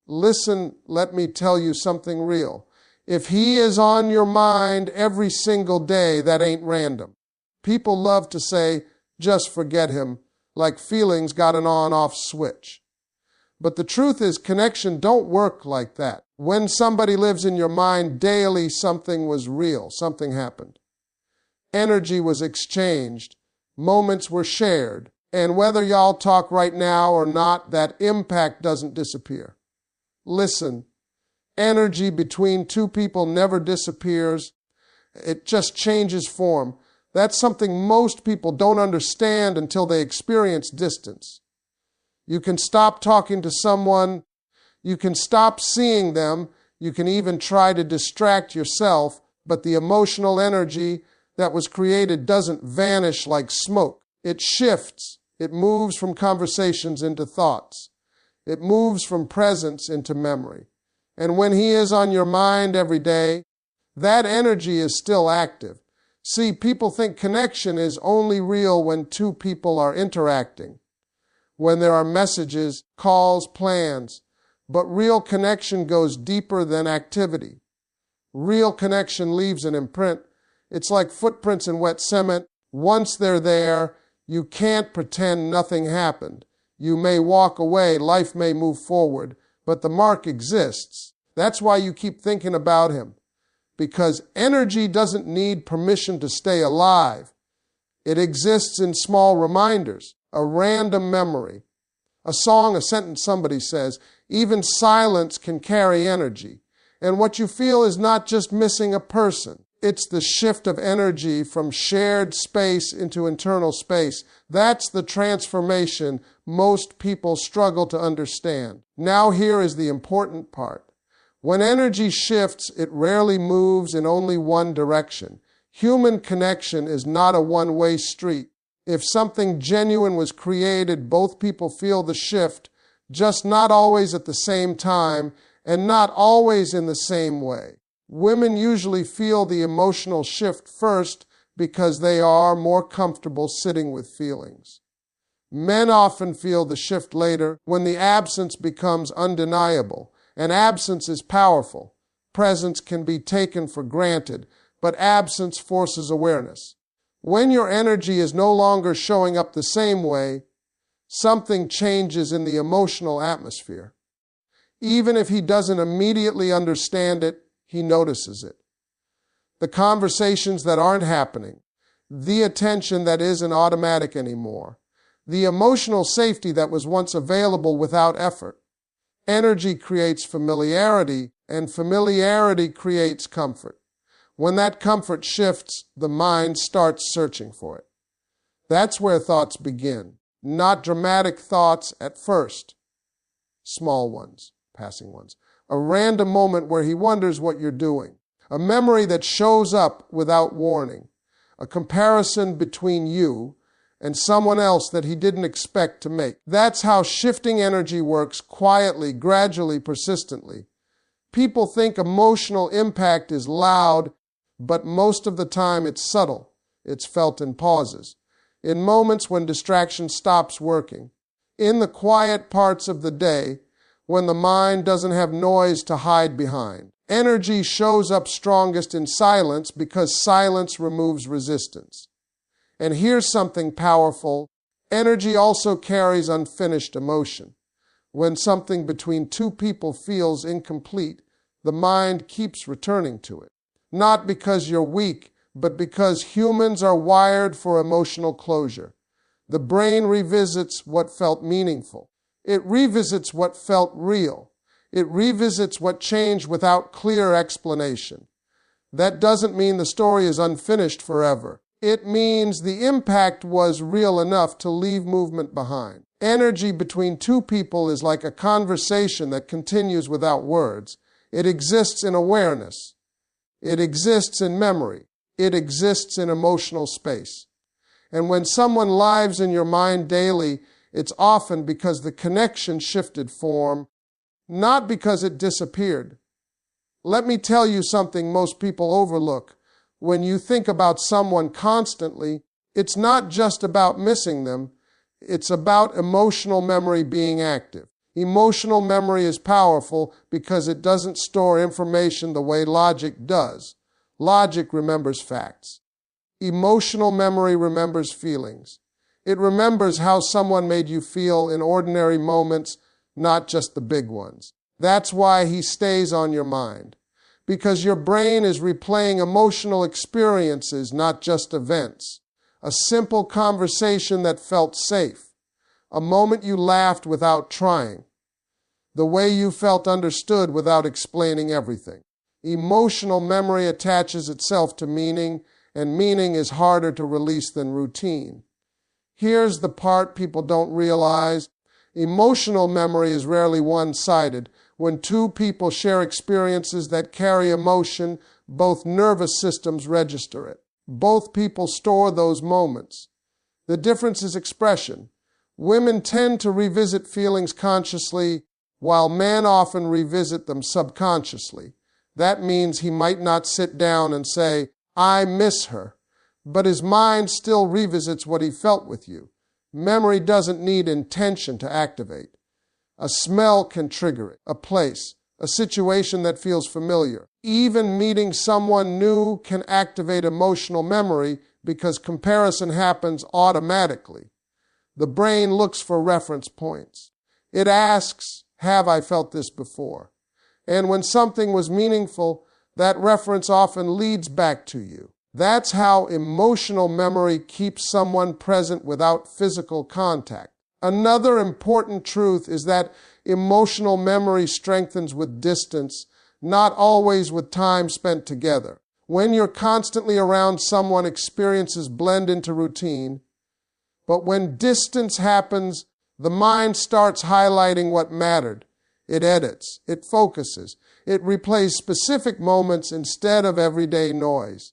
Listen, let me tell you something real. If he is on your mind every single day, that ain't random. People love to say, just forget him, like feelings got an on-off switch. But the truth is, connection don't work like that. When somebody lives in your mind daily, something was real, something happened. Energy was exchanged, moments were shared, and whether y'all talk right now or not, that impact doesn't disappear. Listen, energy between two people never disappears. It just changes form. That's something most people don't understand until they experience distance. You can stop talking to someone, you can stop seeing them, you can even try to distract yourself, but the emotional energy that was created doesn't vanish like smoke. It shifts. It moves from conversations into thoughts. It moves from presence into memory. And when he is on your mind every day, that energy is still active. See, people think connection is only real when two people are interacting, when there are messages, calls, plans. But real connection goes deeper than activity. Real connection leaves an imprint. It's like footprints in wet cement. Once they're there, you can't pretend nothing happened. You may walk away, life may move forward, but the mark exists. That's why you keep thinking about him. Because energy doesn't need permission to stay alive. It exists in small reminders, a random memory, a song, a sentence somebody says. Even silence can carry energy. And what you feel is not just missing a person. It's the shift of energy from shared space into internal space. That's the transformation most people struggle to understand. Now here is the important part. When energy shifts, it rarely moves in only one direction. Human connection is not a one-way street. If something genuine was created, both people feel the shift, just not always at the same time and not always in the same way. Women usually feel the emotional shift first because they are more comfortable sitting with feelings. Men often feel the shift later when the absence becomes undeniable. And absence is powerful. Presence can be taken for granted, but absence forces awareness. When your energy is no longer showing up the same way, something changes in the emotional atmosphere. Even if he doesn't immediately understand it, he notices it. The conversations that aren't happening, the attention that isn't automatic anymore, the emotional safety that was once available without effort. Energy creates familiarity, and familiarity creates comfort. When that comfort shifts, the mind starts searching for it. That's where thoughts begin. Not dramatic thoughts at first. Small ones, passing ones. A random moment where he wonders what you're doing. A memory that shows up without warning. A comparison between you and someone else that he didn't expect to make. That's how shifting energy works, quietly, gradually, persistently. People think emotional impact is loud, but most of the time it's subtle. It's felt in pauses, in moments when distraction stops working, in the quiet parts of the day when the mind doesn't have noise to hide behind. Energy shows up strongest in silence because silence removes resistance. And here's something powerful. Energy also carries unfinished emotion. When something between two people feels incomplete, the mind keeps returning to it. Not because you're weak, but because humans are wired for emotional closure. The brain revisits what felt meaningful. It revisits what felt real. It revisits what changed without clear explanation. That doesn't mean the story is unfinished forever. It means the impact was real enough to leave movement behind. Energy between two people is like a conversation that continues without words. It exists in awareness. It exists in memory. It exists in emotional space. And when someone lives in your mind daily, it's often because the connection shifted form, not because it disappeared. Let me tell you something most people overlook. When you think about someone constantly, it's not just about missing them. It's about emotional memory being active. Emotional memory is powerful because it doesn't store information the way logic does. Logic remembers facts. Emotional memory remembers feelings. It remembers how someone made you feel in ordinary moments, not just the big ones. That's why he stays on your mind. Because your brain is replaying emotional experiences, not just events. A simple conversation that felt safe. A moment you laughed without trying. The way you felt understood without explaining everything. Emotional memory attaches itself to meaning, and meaning is harder to release than routine. Here's the part people don't realize. Emotional memory is rarely one-sided. When two people share experiences that carry emotion, both nervous systems register it. Both people store those moments. The difference is expression. Women tend to revisit feelings consciously, while men often revisit them subconsciously. That means he might not sit down and say, "I miss her," but his mind still revisits what he felt with you. Memory doesn't need intention to activate. A smell can trigger it, a place, a situation that feels familiar. Even meeting someone new can activate emotional memory because comparison happens automatically. The brain looks for reference points. It asks, "Have I felt this before?" And when something was meaningful, that reference often leads back to you. That's how emotional memory keeps someone present without physical contact. Another important truth is that emotional memory strengthens with distance, not always with time spent together. When you're constantly around someone, experiences blend into routine. But when distance happens, the mind starts highlighting what mattered. It edits, it focuses, it replays specific moments instead of everyday noise.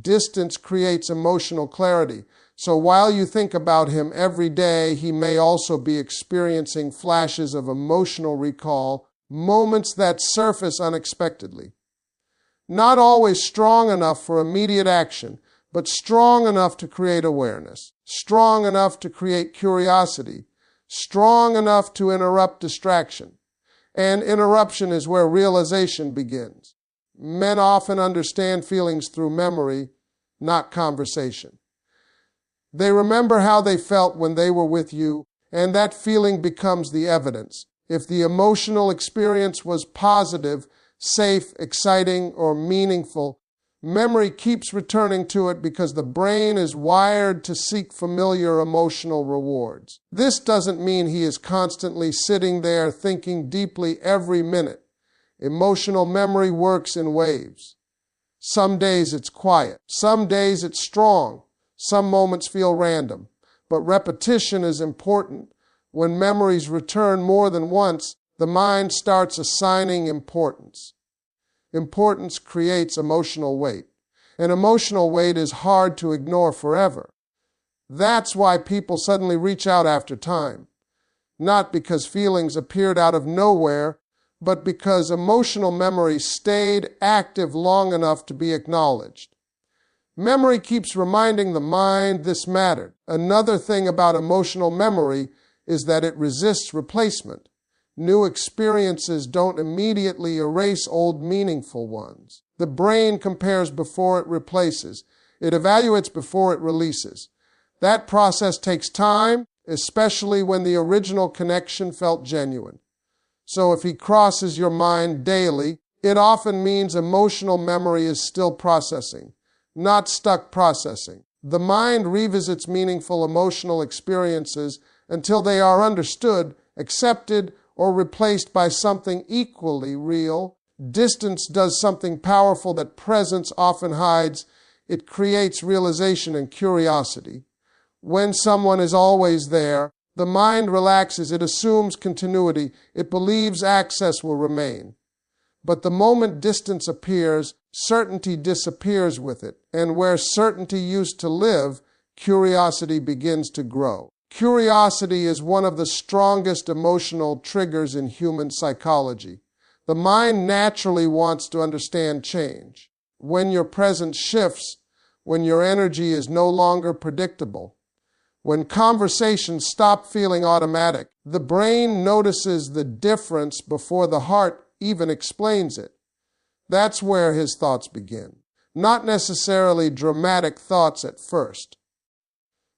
Distance creates emotional clarity. So while you think about him every day, he may also be experiencing flashes of emotional recall, moments that surface unexpectedly. Not always strong enough for immediate action, but strong enough to create awareness, strong enough to create curiosity, strong enough to interrupt distraction. And interruption is where realization begins. Men often understand feelings through memory, not conversation. They remember how they felt when they were with you, and that feeling becomes the evidence. If the emotional experience was positive, safe, exciting, or meaningful, memory keeps returning to it because the brain is wired to seek familiar emotional rewards. This doesn't mean he is constantly sitting there thinking deeply every minute. Emotional memory works in waves. Some days it's quiet. Some days it's strong. Some moments feel random. But repetition is important. When memories return more than once, the mind starts assigning importance. Importance creates emotional weight. And emotional weight is hard to ignore forever. That's why people suddenly reach out after time. Not because feelings appeared out of nowhere, but because emotional memory stayed active long enough to be acknowledged. Memory keeps reminding the mind this mattered. Another thing about emotional memory is that it resists replacement. New experiences don't immediately erase old meaningful ones. The brain compares before it replaces. It evaluates before it releases. That process takes time, especially when the original connection felt genuine. So if he crosses your mind daily, it often means emotional memory is still processing, not stuck processing. The mind revisits meaningful emotional experiences until they are understood, accepted, or replaced by something equally real. Distance does something powerful that presence often hides. It creates realization and curiosity. When someone is always there, the mind relaxes, it assumes continuity, it believes access will remain. But the moment distance appears, certainty disappears with it, and where certainty used to live, curiosity begins to grow. Curiosity is one of the strongest emotional triggers in human psychology. The mind naturally wants to understand change. When your presence shifts, when your energy is no longer predictable, when conversations stop feeling automatic, The brain notices the difference before the heart even explains it. That's where his thoughts begin. Not necessarily dramatic thoughts at first.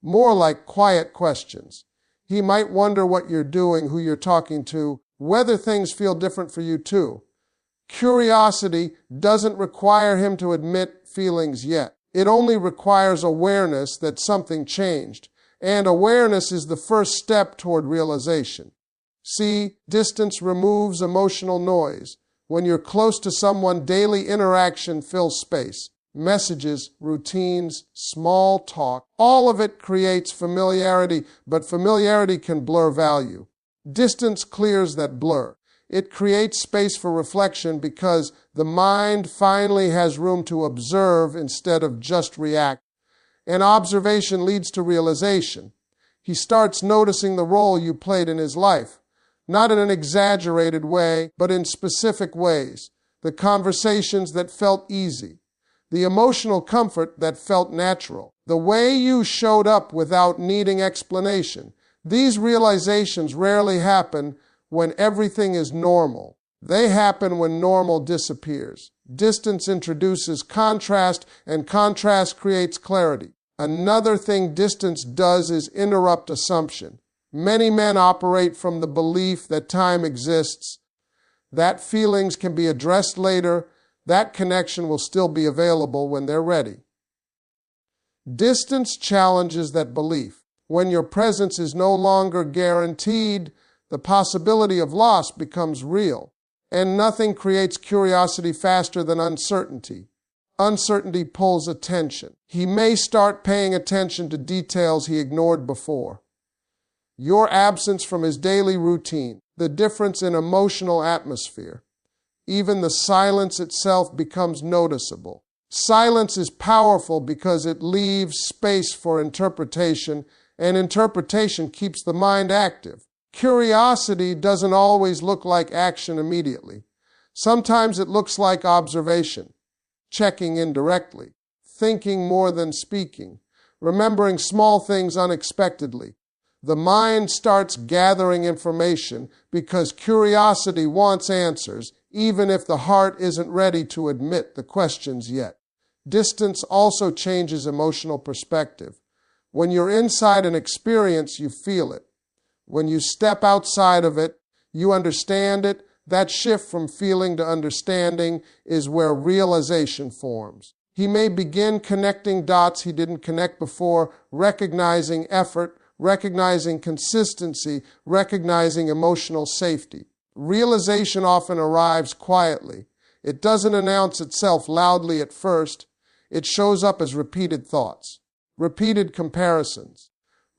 More like quiet questions. He might wonder what you're doing, who you're talking to, whether things feel different for you too. Curiosity doesn't require him to admit feelings yet. It only requires awareness that something changed. And awareness is the first step toward realization. See, distance removes emotional noise. When you're close to someone, daily interaction fills space. Messages, routines, small talk, all of it creates familiarity, but familiarity can blur value. Distance clears that blur. It creates space for reflection because the mind finally has room to observe instead of just react. And observation leads to realization. He starts noticing the role you played in his life, not in an exaggerated way, but in specific ways. The conversations that felt easy, the emotional comfort that felt natural, the way you showed up without needing explanation. These realizations rarely happen when everything is normal. They happen when normal disappears. Distance introduces contrast, and contrast creates clarity. Another thing distance does is interrupt assumption. Many men operate from the belief that time exists, that feelings can be addressed later, that connection will still be available when they're ready. Distance challenges that belief. When your presence is no longer guaranteed, the possibility of loss becomes real. And nothing creates curiosity faster than uncertainty. Uncertainty pulls attention. He may start paying attention to details he ignored before. Your absence from his daily routine, the difference in emotional atmosphere. Even the silence itself becomes noticeable. Silence is powerful because it leaves space for interpretation, and interpretation keeps the mind active. Curiosity doesn't always look like action immediately. Sometimes it looks like observation, checking in directly, thinking more than speaking, remembering small things unexpectedly. The mind starts gathering information because curiosity wants answers, even if the heart isn't ready to admit the questions yet. Distance also changes emotional perspective. When you're inside an experience, you feel it. When you step outside of it, you understand it. That shift from feeling to understanding is where realization forms. He may begin connecting dots he didn't connect before, recognizing effort, recognizing consistency, recognizing emotional safety. Realization often arrives quietly. It doesn't announce itself loudly at first. It shows up as repeated thoughts, repeated comparisons,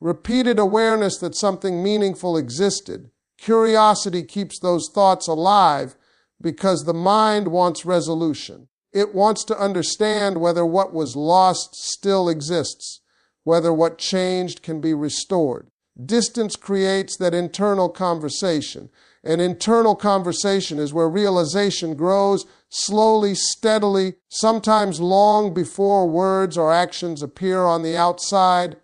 repeated awareness that something meaningful existed. Curiosity keeps those thoughts alive because the mind wants resolution. It wants to understand whether what was lost still exists, whether what changed can be restored. Distance creates that internal conversation. An internal conversation is where realization grows slowly, steadily, sometimes long before words or actions appear on the outside.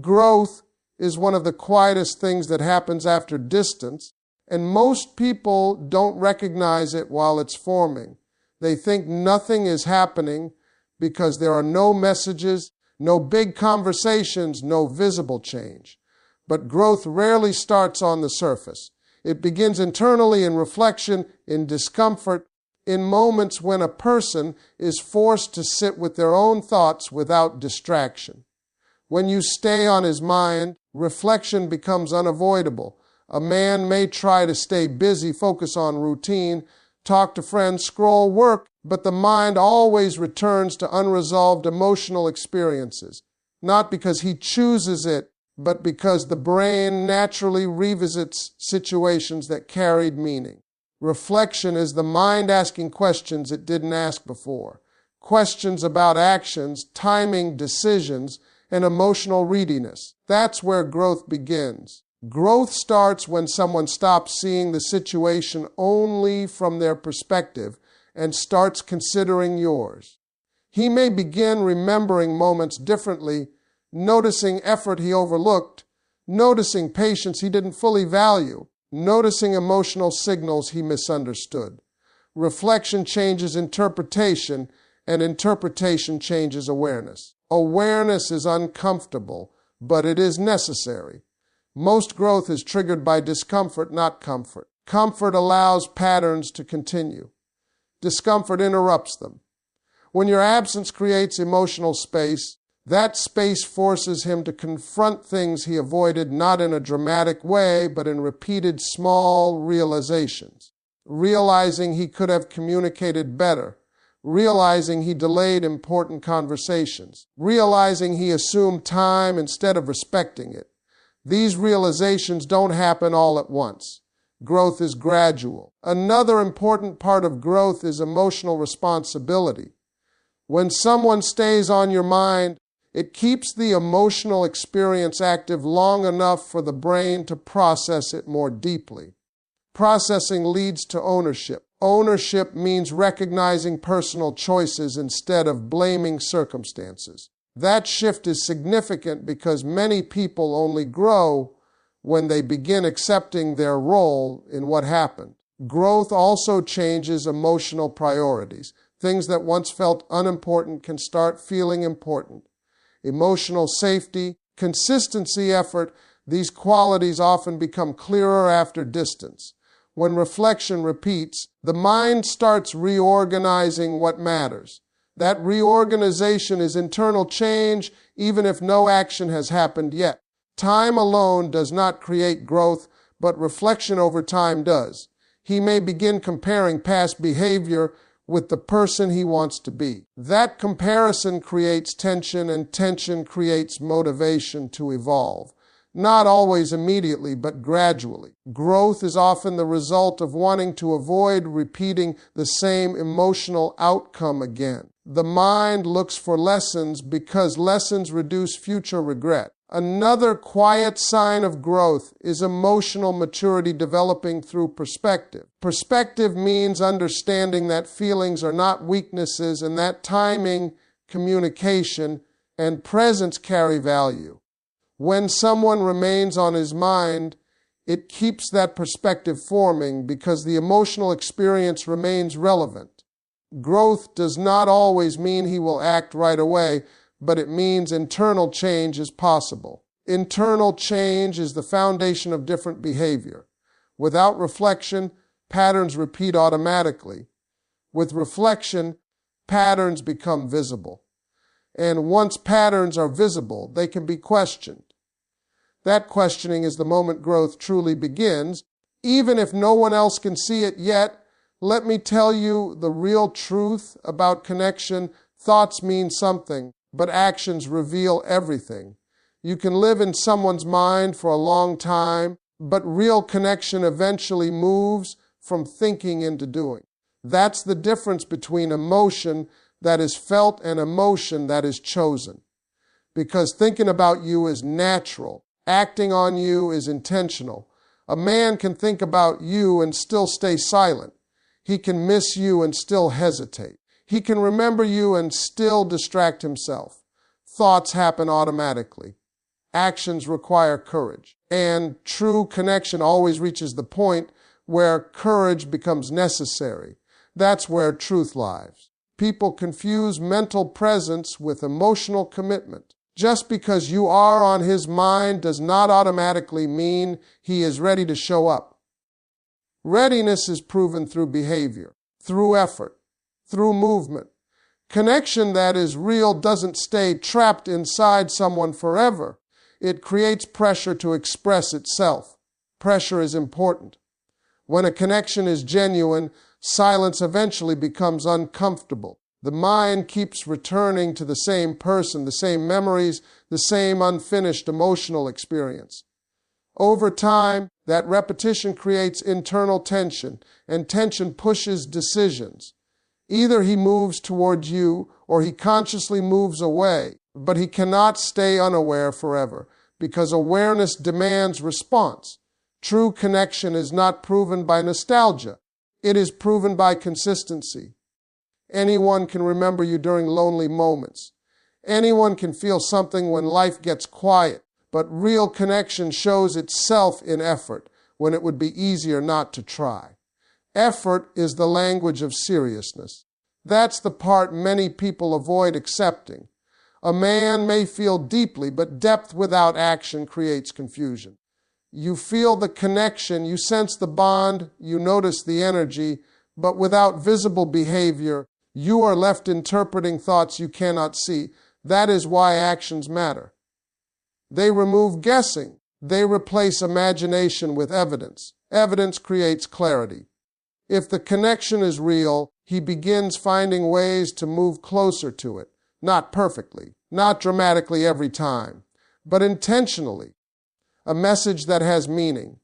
Growth is one of the quietest things that happens after distance, and most people don't recognize it while it's forming. They think nothing is happening because there are no messages, no big conversations, no visible change. But growth rarely starts on the surface. It begins internally in reflection, in discomfort, in moments when a person is forced to sit with their own thoughts without distraction. When you stay on his mind, reflection becomes unavoidable. A man may try to stay busy, focus on routine, talk to friends, scroll, work, but the mind always returns to unresolved emotional experiences, not because he chooses it, but because the brain naturally revisits situations that carried meaning. Reflection is the mind asking questions it didn't ask before. Questions about actions, timing, decisions, and emotional readiness. That's where growth begins. Growth starts when someone stops seeing the situation only from their perspective and starts considering yours. He may begin remembering moments differently, noticing effort he overlooked, noticing patience he didn't fully value, noticing emotional signals he misunderstood. Reflection changes interpretation, and interpretation changes awareness. Awareness is uncomfortable, but it is necessary. Most growth is triggered by discomfort, not comfort. Comfort allows patterns to continue. Discomfort interrupts them. When your absence creates emotional space, that space forces him to confront things he avoided, not in a dramatic way, but in repeated small realizations. Realizing he could have communicated better. Realizing he delayed important conversations. Realizing he assumed time instead of respecting it. These realizations don't happen all at once. Growth is gradual. Another important part of growth is emotional responsibility. When someone stays on your mind, it keeps the emotional experience active long enough for the brain to process it more deeply. Processing leads to ownership. Ownership means recognizing personal choices instead of blaming circumstances. That shift is significant because many people only grow when they begin accepting their role in what happened. Growth also changes emotional priorities. Things that once felt unimportant can start feeling important. Emotional safety, consistency, effort, these qualities often become clearer after distance. When reflection repeats, the mind starts reorganizing what matters. That reorganization is internal change, even if no action has happened yet. Time alone does not create growth, but reflection over time does. He may begin comparing past behavior with the person he wants to be. That comparison creates tension, and tension creates motivation to evolve. Not always immediately, but gradually. Growth is often the result of wanting to avoid repeating the same emotional outcome again. The mind looks for lessons because lessons reduce future regret. Another quiet sign of growth is emotional maturity developing through perspective. Perspective means understanding that feelings are not weaknesses and that timing, communication, and presence carry value. When someone remains on his mind, it keeps that perspective forming because the emotional experience remains relevant. Growth does not always mean he will act right away, but it means internal change is possible. Internal change is the foundation of different behavior. Without reflection, patterns repeat automatically. With reflection, patterns become visible. And once patterns are visible, they can be questioned. That questioning is the moment growth truly begins. Even if no one else can see it yet, let me tell you the real truth about connection. Thoughts mean something, but actions reveal everything. You can live in someone's mind for a long time, but real connection eventually moves from thinking into doing. That's the difference between emotion that is felt and emotion that is chosen. Because thinking about you is natural. Acting on you is intentional. A man can think about you and still stay silent. He can miss you and still hesitate. He can remember you and still distract himself. Thoughts happen automatically. Actions require courage. And true connection always reaches the point where courage becomes necessary. That's where truth lies. People confuse mental presence with emotional commitment. Just because you are on his mind does not automatically mean he is ready to show up. Readiness is proven through behavior, through effort, through movement. Connection that is real doesn't stay trapped inside someone forever. It creates pressure to express itself. Pressure is important. When a connection is genuine, silence eventually becomes uncomfortable. The mind keeps returning to the same person, the same memories, the same unfinished emotional experience. Over time, that repetition creates internal tension, and tension pushes decisions. Either he moves toward you or he consciously moves away, but he cannot stay unaware forever because awareness demands response. True connection is not proven by nostalgia. It is proven by consistency. Anyone can remember you during lonely moments. Anyone can feel something when life gets quiet. But real connection shows itself in effort when it would be easier not to try. Effort is the language of seriousness. That's the part many people avoid accepting. A man may feel deeply, but depth without action creates confusion. You feel the connection, you sense the bond, you notice the energy, but without visible behavior, you are left interpreting thoughts you cannot see. That is why actions matter. They remove guessing. They replace imagination with evidence. Evidence creates clarity. If the connection is real, he begins finding ways to move closer to it. Not perfectly, not dramatically every time, but intentionally. A message that has meaning.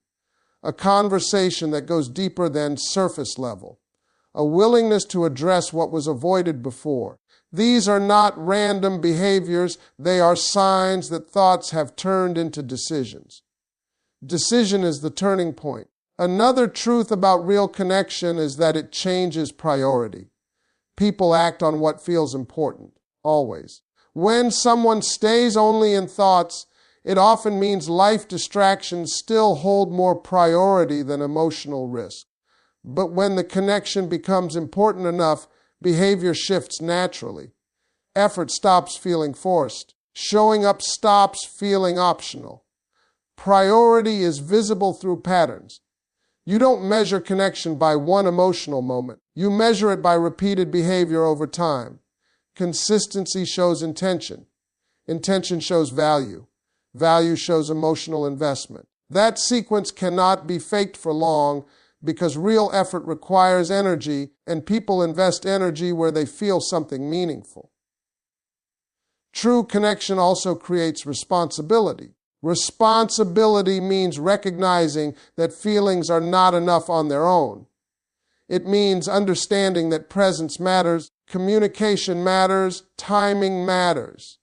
A conversation that goes deeper than surface level. A willingness to address what was avoided before. These are not random behaviors. They are signs that thoughts have turned into decisions. Decision is the turning point. Another truth about real connection is that it changes priority. People act on what feels important, always. When someone stays only in thoughts, it often means life distractions still hold more priority than emotional risk. But when the connection becomes important enough, behavior shifts naturally. Effort stops feeling forced. Showing up stops feeling optional. Priority is visible through patterns. You don't measure connection by one emotional moment. You measure it by repeated behavior over time. Consistency shows intention. Intention shows value. Value shows emotional investment. That sequence cannot be faked for long because real effort requires energy, and people invest energy where they feel something meaningful. True connection also creates responsibility. Responsibility means recognizing that feelings are not enough on their own. It means understanding that presence matters, communication matters, timing matters.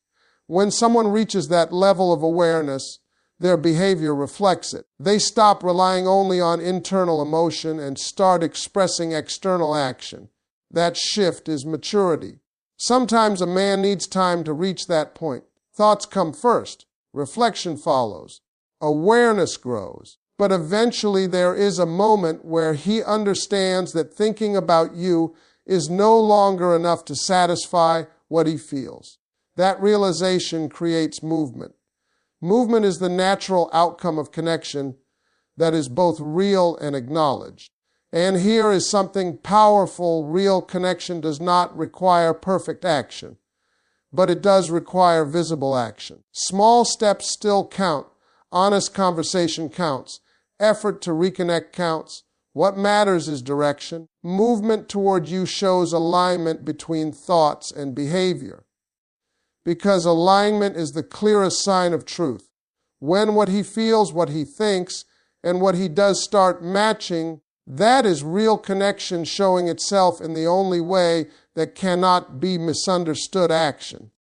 When someone reaches that level of awareness, their behavior reflects it. They stop relying only on internal emotion and start expressing external action. That shift is maturity. Sometimes a man needs time to reach that point. Thoughts come first. Reflection follows. Awareness grows. But eventually there is a moment where he understands that thinking about you is no longer enough to satisfy what he feels. That realization creates movement. Movement is the natural outcome of connection that is both real and acknowledged. And here is something powerful. Real connection does not require perfect action, but it does require visible action. Small steps still count. Honest conversation counts. Effort to reconnect counts. What matters is direction. Movement toward you shows alignment between thoughts and behavior. Because alignment is the clearest sign of truth. When what he feels, what he thinks, and what he does start matching, that is real connection showing itself in the only way that cannot be misunderstood: action.